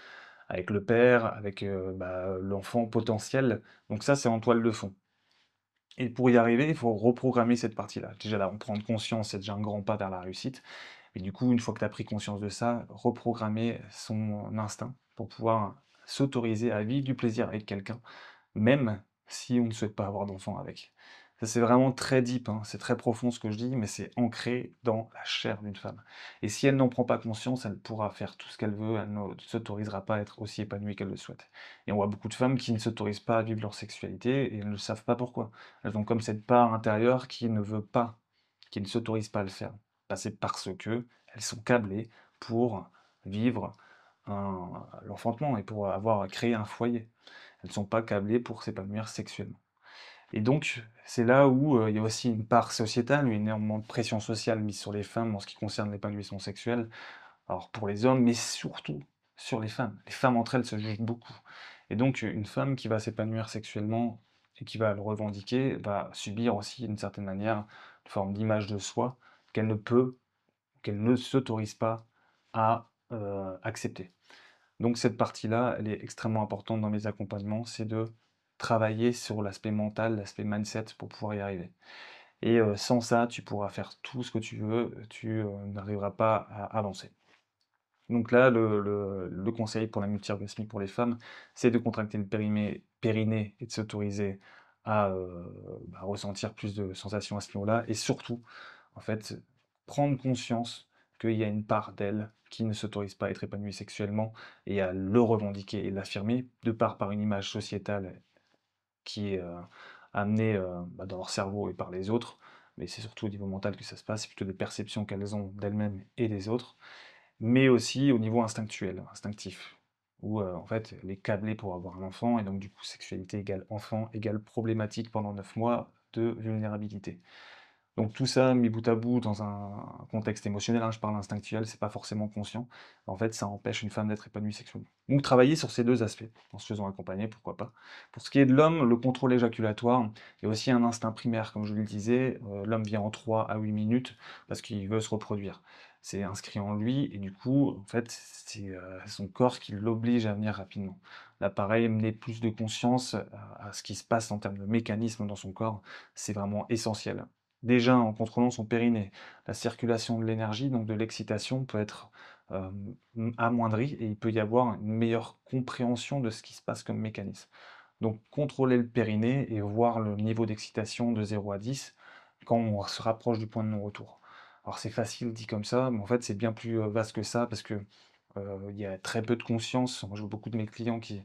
avec le père, avec l'enfant potentiel. Donc ça, c'est en toile de fond. Et pour y arriver, il faut reprogrammer cette partie-là. Déjà, là, en prendre conscience, c'est déjà un grand pas vers la réussite. Mais du coup, une fois que tu as pris conscience de ça, reprogrammer son instinct pour pouvoir s'autoriser à vivre du plaisir avec quelqu'un, même si on ne souhaite pas avoir d'enfant avec. Ça, c'est vraiment très deep, hein, c'est très profond ce que je dis, mais c'est ancré dans la chair d'une femme. Et si elle n'en prend pas conscience, elle pourra faire tout ce qu'elle veut, elle ne s'autorisera pas à être aussi épanouie qu'elle le souhaite. Et on voit beaucoup de femmes qui ne s'autorisent pas à vivre leur sexualité et elles ne savent pas pourquoi. Elles ont comme cette part intérieure qui ne veut pas, qui ne s'autorise pas à le faire. Bah, c'est parce que elles sont câblées pour vivre l'enfantement et pour avoir créé un foyer. Elles ne sont pas câblées pour s'épanouir sexuellement. Et donc, c'est là où il y a aussi une part sociétale, une énorme pression sociale mise sur les femmes en ce qui concerne l'épanouissement sexuel. Alors pour les hommes, mais surtout sur les femmes. Les femmes entre elles se jugent beaucoup. Et donc, une femme qui va s'épanouir sexuellement et qui va le revendiquer va subir aussi, d'une certaine manière, une forme d'image de soi qu'elle ne peut, qu'elle ne s'autorise pas à accepter. Donc cette partie-là, elle est extrêmement importante dans mes accompagnements, c'est de travailler sur l'aspect mental, l'aspect mindset pour pouvoir y arriver. Et sans ça, tu pourras faire tout ce que tu veux, tu n'arriveras pas à avancer. Donc là, le conseil pour la multi-orgasmie pour les femmes, c'est de contracter le périnée et de s'autoriser à ressentir plus de sensations à ce niveau-là. Et surtout, en fait, prendre conscience qu'il y a une part d'elle qui ne s'autorise pas à être épanouie sexuellement et à le revendiquer et l'affirmer, de par une image sociétale qui est amenée dans leur cerveau et par les autres. Mais c'est surtout au niveau mental que ça se passe, c'est plutôt des perceptions qu'elles ont d'elles-mêmes et des autres mais aussi au niveau instinctuel, instinctif, où en fait, elle est câblée pour avoir un enfant, et donc du coup, sexualité égale enfant égale problématique pendant 9 mois de vulnérabilité. Donc tout ça mis bout à bout dans un contexte émotionnel, hein, je parle instinctuel, c'est pas forcément conscient. En fait, ça empêche une femme d'être épanouie sexuellement. Donc travailler sur ces 2 aspects, en se faisant accompagner, pourquoi pas. Pour ce qui est de l'homme, le contrôle éjaculatoire, il y a aussi un instinct primaire, comme je le disais, l'homme vient en 3 à 8 minutes parce qu'il veut se reproduire. C'est inscrit en lui et du coup, en fait, c'est, son corps qui l'oblige à venir rapidement. Là, pareil, mener plus de conscience à ce qui se passe en termes de mécanismes dans son corps, c'est vraiment essentiel. Déjà, en contrôlant son périnée, la circulation de l'énergie, donc de l'excitation, peut être amoindrie et il peut y avoir une meilleure compréhension de ce qui se passe comme mécanisme. Donc, contrôler le périnée et voir le niveau d'excitation de 0 à 10 quand on se rapproche du point de non-retour. Alors, c'est facile dit comme ça, mais en fait, c'est bien plus vaste que ça parce que il y a très peu de conscience. Moi, je vois beaucoup de mes clients qui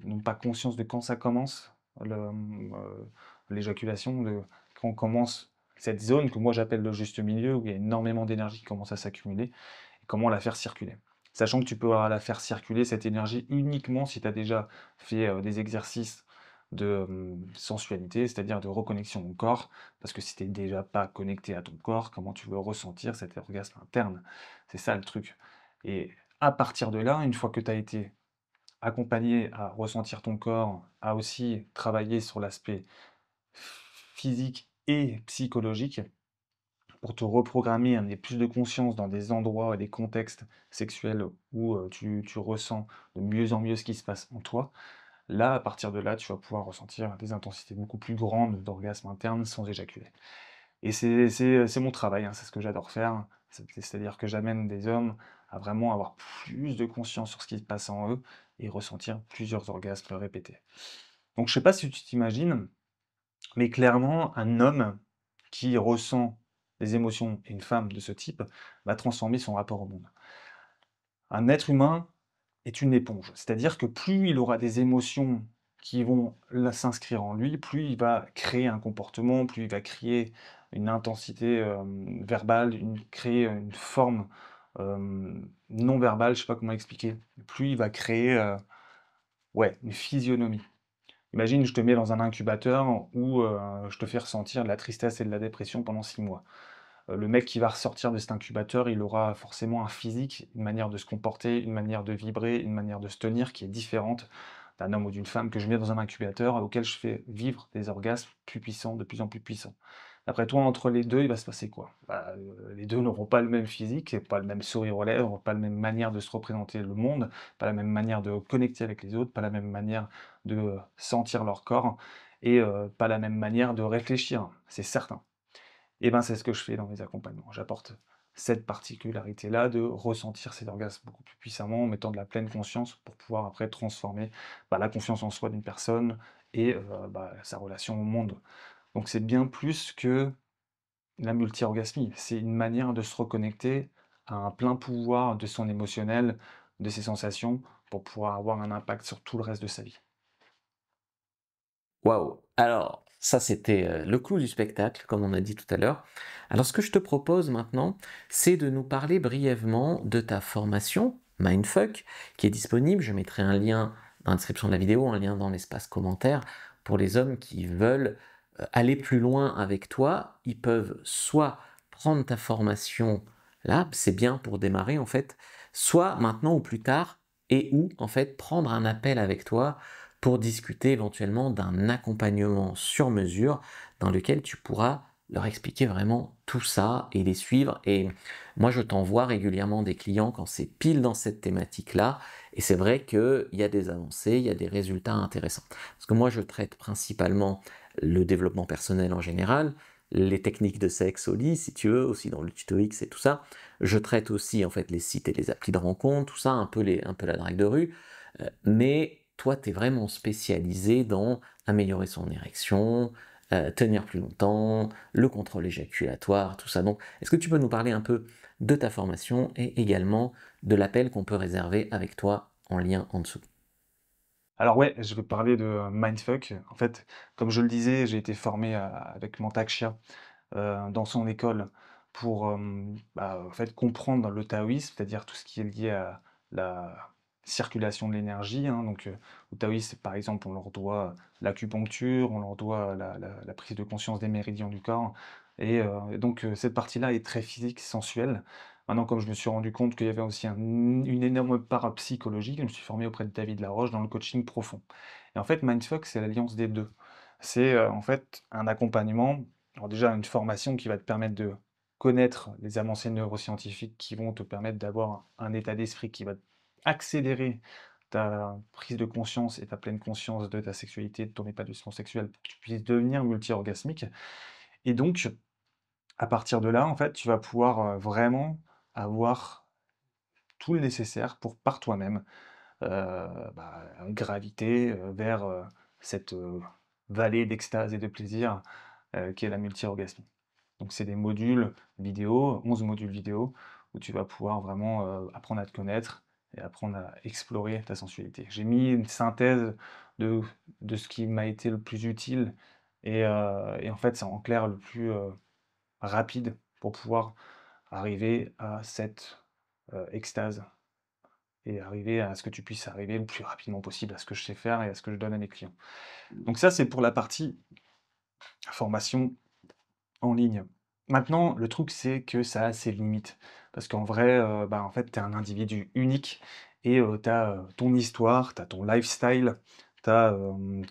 n'ont pas conscience de quand ça commence, l'éjaculation, de quand on commence cette zone que moi j'appelle le juste milieu, où il y a énormément d'énergie qui commence à s'accumuler, et comment la faire circuler. Sachant que tu peux la faire circuler, cette énergie, uniquement si tu as déjà fait des exercices de sensualité, c'est-à-dire de reconnexion au corps, parce que si tu n'es déjà pas connecté à ton corps, comment tu veux ressentir cet orgasme interne? C'est ça le truc. Et à partir de là, une fois que tu as été accompagné à ressentir ton corps, à aussi travailler sur l'aspect physique et psychologique pour te reprogrammer, amener plus de conscience dans des endroits et des contextes sexuels où tu ressens de mieux en mieux ce qui se passe en toi. Là, à partir de là, tu vas pouvoir ressentir des intensités beaucoup plus grandes d'orgasme interne sans éjaculer. Et c'est mon travail, hein, c'est ce que j'adore faire. C'est-à-dire que j'amène des hommes à vraiment avoir plus de conscience sur ce qui se passe en eux et ressentir plusieurs orgasmes répétés. Donc je sais pas si tu t'imagines, mais clairement, un homme qui ressent des émotions et une femme de ce type va transformer son rapport au monde. Un être humain est une éponge, c'est-à-dire que plus il aura des émotions qui vont s'inscrire en lui, plus il va créer un comportement, plus il va créer une intensité verbale, créer une forme non verbale, je sais pas comment expliquer. Plus il va créer ouais, une physionomie. Imagine, je te mets dans un incubateur où je te fais ressentir de la tristesse et de la dépression pendant 6 mois. Le mec qui va ressortir de cet incubateur, il aura forcément un physique, une manière de se comporter, une manière de vibrer, une manière de se tenir qui est différente d'un homme ou d'une femme que je mets dans un incubateur et auquel je fais vivre des orgasmes plus puissants, de plus en plus puissants. D'après toi, entre les 2, il va se passer quoi? Bah, les 2 n'auront pas le même physique, pas le même sourire aux lèvres, pas la même manière de se représenter le monde, pas la même manière de connecter avec les autres, pas la même manière de sentir leur corps et pas la même manière de réfléchir, c'est certain. Et ben, c'est ce que je fais dans mes accompagnements. J'apporte cette particularité-là de ressentir cet orgasme beaucoup plus puissamment en mettant de la pleine conscience pour pouvoir après transformer, bah, la confiance en soi d'une personne et bah, sa relation au monde. Donc c'est bien plus que la multi-orgasmie, c'est une manière de se reconnecter à un plein pouvoir de son émotionnel, de ses sensations, pour pouvoir avoir un impact sur tout le reste de sa vie. Waouh! Alors, ça c'était le clou du spectacle, comme on a dit tout à l'heure. Alors, ce que je te propose maintenant, c'est de nous parler brièvement de ta formation Mindfuck, qui est disponible. Je mettrai un lien dans la description de la vidéo, un lien dans l'espace commentaire pour les hommes qui veulent aller plus loin avec toi. Ils peuvent soit prendre ta formation là, c'est bien pour démarrer en fait, soit maintenant ou plus tard, et ou en fait prendre un appel avec toi pour discuter éventuellement d'un accompagnement sur mesure dans lequel tu pourras leur expliquer vraiment tout ça et les suivre. Et moi, je t'envoie régulièrement des clients quand c'est pile dans cette thématique-là. Et c'est vrai qu'il y a des avancées, il y a des résultats intéressants. Parce que moi, je traite principalement le développement personnel en général, les techniques de sexe au lit, si tu veux, aussi dans le tuto X et tout ça. Je traite aussi en fait les sites et les applis de rencontre, tout ça, un peu la drague de rue. Mais toi, tu es vraiment spécialisé dans améliorer son érection, tenir plus longtemps, le contrôle éjaculatoire, tout ça. Donc, est-ce que tu peux nous parler un peu de ta formation et également de l'appel qu'on peut réserver avec toi en lien en dessous? Alors ouais, je vais parler de mindfuck. En fait, comme je le disais, j'ai été formé avec Mantak dans son école pour, bah, en fait, comprendre le taoïsme, c'est-à-dire tout ce qui est lié à la circulation de l'énergie, hein. Donc, au taoïsme, par exemple, on leur doit l'acupuncture, on leur doit la prise de conscience des méridiens du corps. Cette partie-là est très physique, sensuelle. Maintenant, comme je me suis rendu compte qu'il y avait aussi une énorme part psychologique, je me suis formé auprès de David Laroche dans le coaching profond. Et en fait, Mindfuck, c'est l'alliance des 2. C'est, en fait, un accompagnement, alors déjà une formation qui va te permettre de connaître les avancées neuroscientifiques qui vont te permettre d'avoir un état d'esprit qui va accélérer ta prise de conscience et ta pleine conscience de ta sexualité, de ton épanouissement sexuel pour que tu puisses devenir multi-orgasmique. Et donc, à partir de là, en fait, tu vas pouvoir, vraiment avoir tout le nécessaire pour, par toi-même, graviter, vers, cette, vallée d'extase et de plaisir, qu'est la multi-orgasmie. Donc c'est des modules vidéo, 11 modules vidéo, où tu vas pouvoir vraiment, apprendre à te connaître et apprendre à explorer ta sensualité. J'ai mis une synthèse de ce qui m'a été le plus utile et en fait, c'est en clair le plus, rapide pour pouvoir arriver à cette, extase et arriver à ce que tu puisses arriver le plus rapidement possible à ce que je sais faire et à ce que je donne à mes clients. Donc ça, c'est pour la partie formation en ligne. Maintenant, le truc, c'est que ça a ses limites. Parce qu'en vrai, en fait, tu es un individu unique et tu as ton histoire, tu as ton lifestyle, tu as,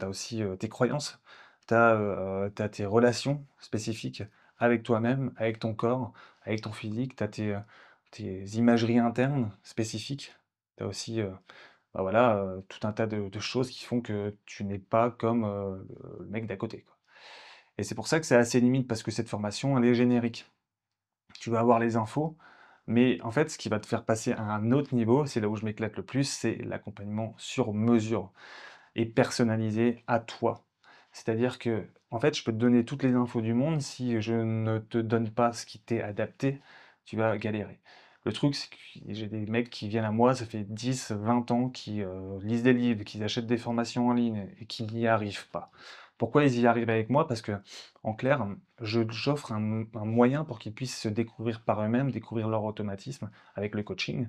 aussi tes croyances, tu as, tes relations spécifiques avec toi-même, avec ton corps, avec ton physique, tu as tes imageries internes spécifiques. Tu as aussi voilà, tout un tas de choses qui font que tu n'es pas comme le mec d'à côté, quoi. Et c'est pour ça que c'est assez limite, parce que cette formation, elle est générique. Tu vas avoir les infos, mais en fait, ce qui va te faire passer à un autre niveau, c'est là où je m'éclate le plus, c'est l'accompagnement sur mesure et personnalisé à toi. C'est-à-dire que, en fait, je peux te donner toutes les infos du monde, si je ne te donne pas ce qui t'est adapté, tu vas galérer. Le truc, c'est que j'ai des mecs qui viennent à moi, ça fait 10, 20 ans, qui lisent des livres, qui achètent des formations en ligne et qui n'y arrivent pas. Pourquoi ils y arrivent avec moi? Parce que, en clair, j'offre un moyen pour qu'ils puissent se découvrir par eux-mêmes, découvrir leur automatisme avec le coaching,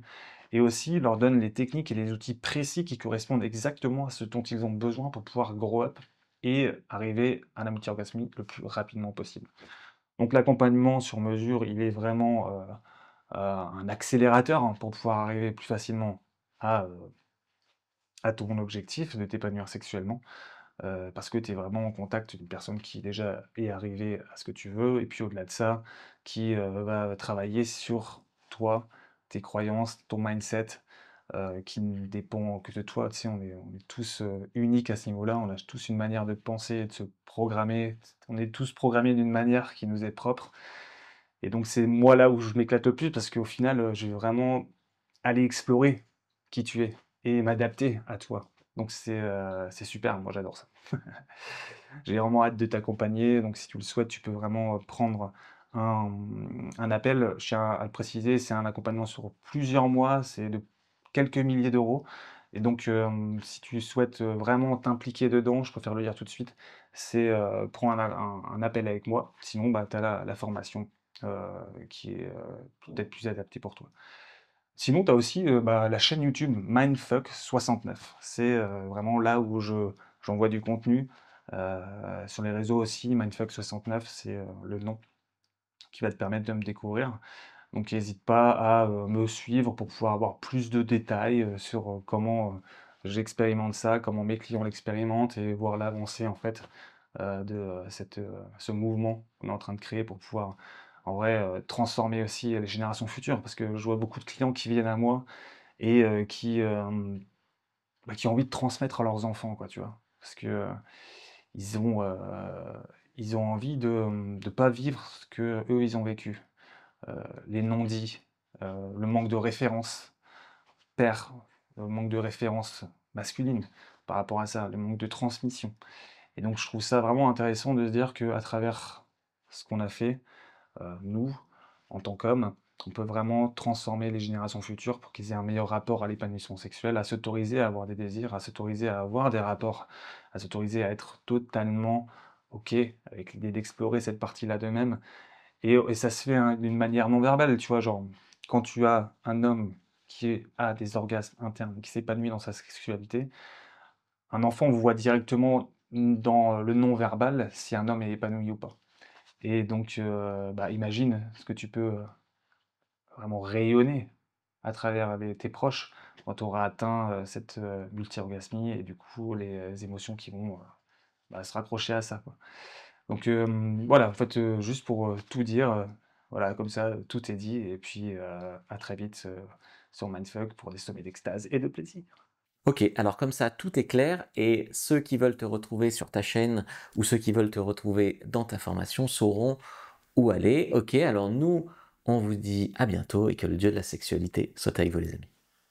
et aussi leur donne les techniques et les outils précis qui correspondent exactement à ce dont ils ont besoin pour pouvoir grow up et arriver à la multi-orgasmie le plus rapidement possible. Donc l'accompagnement sur mesure, il est vraiment un accélérateur, hein, pour pouvoir arriver plus facilement à, euh, à ton objectif de t'épanouir sexuellement, parce que tu es vraiment en contact d'une personne qui déjà est arrivée à ce que tu veux, et puis au-delà de ça, qui va travailler sur toi, tes croyances, ton mindset, qui ne dépend que de toi. Tu sais, on est tous uniques à ce niveau-là, on a tous une manière de penser et de se programmer, on est tous programmés d'une manière qui nous est propre, et donc c'est moi là où je m'éclate le plus, parce qu'au final, je vais vraiment aller explorer qui tu es et m'adapter à toi. Donc c'est super, moi j'adore ça. J'ai vraiment hâte de t'accompagner, donc si tu le souhaites, tu peux vraiment prendre un appel. Je tiens à le préciser, c'est un accompagnement sur plusieurs mois, c'est de quelques milliers d'euros. Et donc, si tu souhaites vraiment t'impliquer dedans, je préfère le dire tout de suite, c'est prends un appel avec moi. Sinon, bah, tu as la formation euh, qui est peut-être plus adaptée pour toi. Sinon, tu as aussi la chaîne YouTube Mindfuck69. C'est vraiment là où j'envoie du contenu. Sur les réseaux aussi, Mindfuck69, c'est le nom qui va te permettre de me découvrir. Donc n'hésite pas à me suivre pour pouvoir avoir plus de détails sur comment j'expérimente ça, comment mes clients l'expérimentent, et voir l'avancée en fait de ce mouvement qu'on est en train de créer pour pouvoir en vrai transformer aussi les générations futures. Parce que je vois beaucoup de clients qui viennent à moi et qui ont envie de transmettre à leurs enfants, quoi, tu vois. Parce que ils ont, heu, ils ont envie de pas vivre ce qu'eux, ils ont vécu. Les non-dits, le manque de références père, le manque de références masculines par rapport à ça, le manque de transmission. Et donc je trouve ça vraiment intéressant de se dire qu'à travers ce qu'on a fait, nous, en tant qu'hommes, on peut vraiment transformer les générations futures pour qu'ils aient un meilleur rapport à l'épanouissement sexuel, à s'autoriser à avoir des désirs, à s'autoriser à avoir des rapports, à s'autoriser à être totalement OK avec l'idée d'explorer cette partie-là d'eux-mêmes. Et ça se fait hein, d'une manière non verbale, tu vois, genre, quand tu as un homme qui a des orgasmes internes, qui s'épanouit dans sa sexualité, un enfant voit directement dans le non verbal si un homme est épanoui ou pas. et donc bah, imagine ce que tu peux, vraiment rayonner à travers tes proches quand tu auras atteint, cette, multi-orgasmie et du coup les, émotions qui vont, bah, se raccrocher à ça, quoi. Donc voilà, en fait, juste pour, tout dire, voilà, comme ça, tout est dit et puis, à très vite, sur Mindfuck pour des sommets d'extase et de plaisir. Ok, alors comme ça, tout est clair et ceux qui veulent te retrouver sur ta chaîne ou ceux qui veulent te retrouver dans ta formation sauront où aller. Ok, alors nous, on vous dit à bientôt et que le dieu de la sexualité soit avec vous les amis.